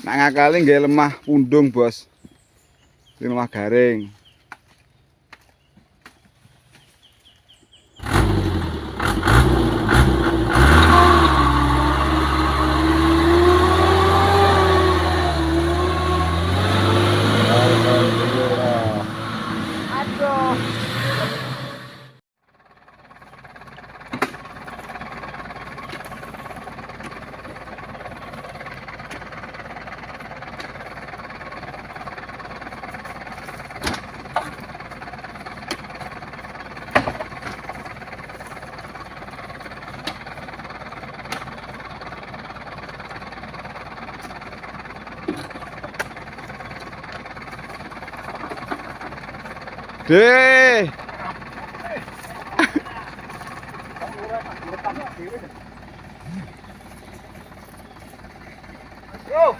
Nak ngakali nggih lemah pundung, Bos. Ini lemah garing. Aduh. Deh. Yo.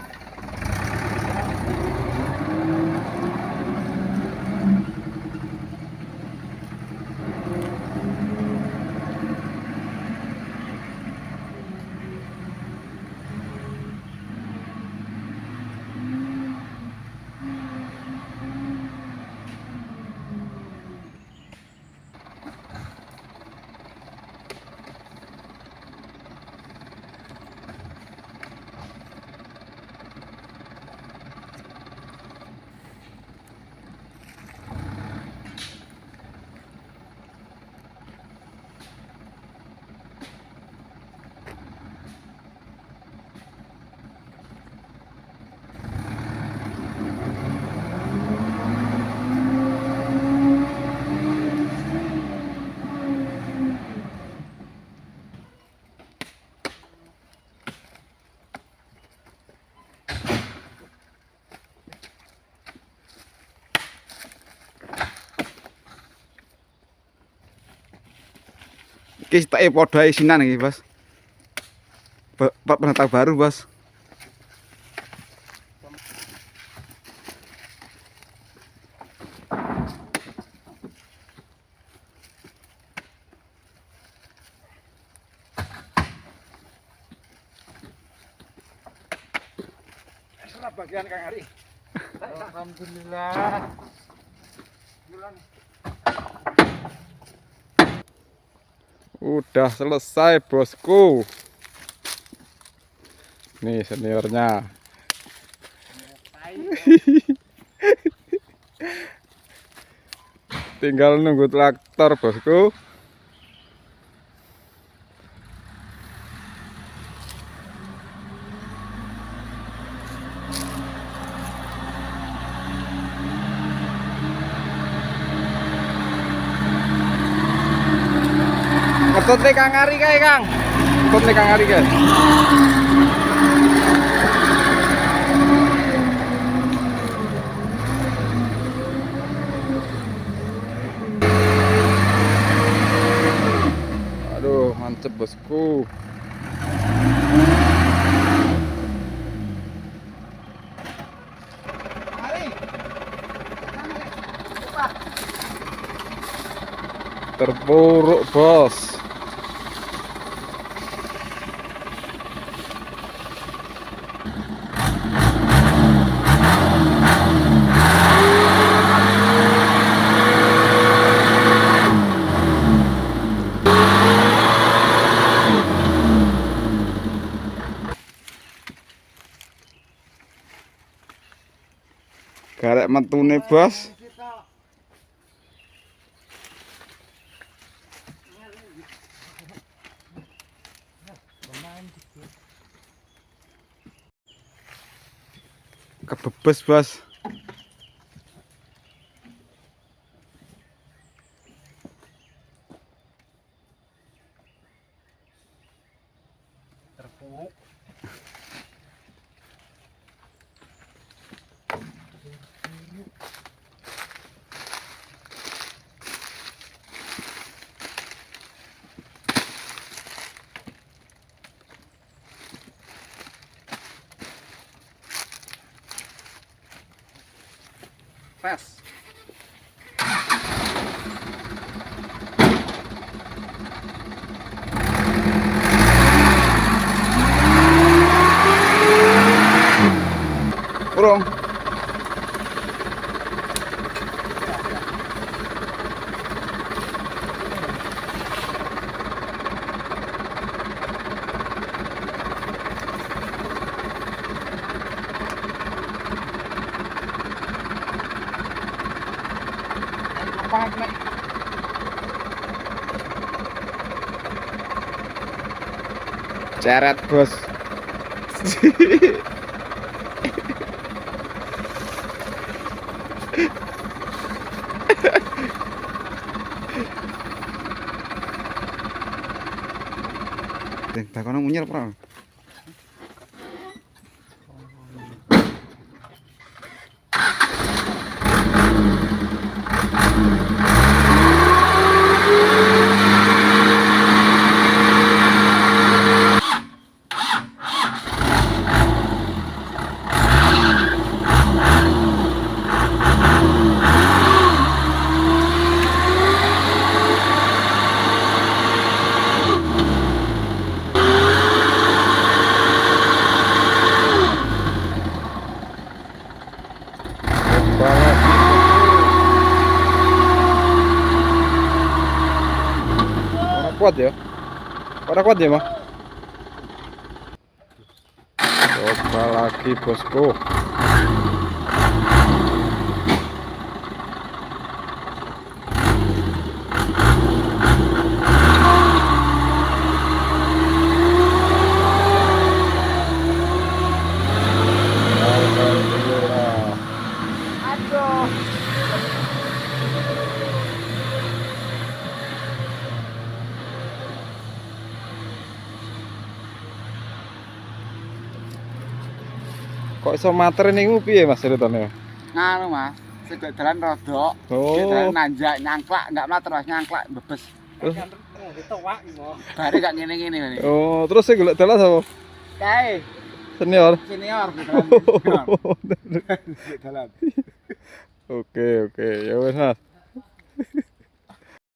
Iki stake padha isinan iki, Bos. Penata baru, Bos. Serap bagian Kang Ari. Alhamdulillah. Udah selesai, Bosku. Nih seniornya. Tinggal nunggu traktor, Bosku. Ngetut nih Kang Ari kae, Kang. Ngetut nih Kang Ari kae. Aduh, mantep, Bosku. Terpuruk, Bos. Garek metune, Bos. Kebebes, Bos. Terpuruk. Fast. Urung. Paham nek. Ceret, Bos. Takono munyel ora? Kuat ya? Ora kuat ya, Mas? Coba lagi, Bosku. Alhamdulillah. Aduh. Kok iso mater niku piye Mas ceritane? Nganu Mas, sedek dalan rodok. Oh. Dalan nanjak nyangklak, enggak mater Mas, nyangklak bebes. Terus? Ditowak iki. Bare gak ngene-ngene Mas. Oh, terus sing golek dalan sapa? Kae Senior. senior dalan. Dalan. Oke, ya wes Mas.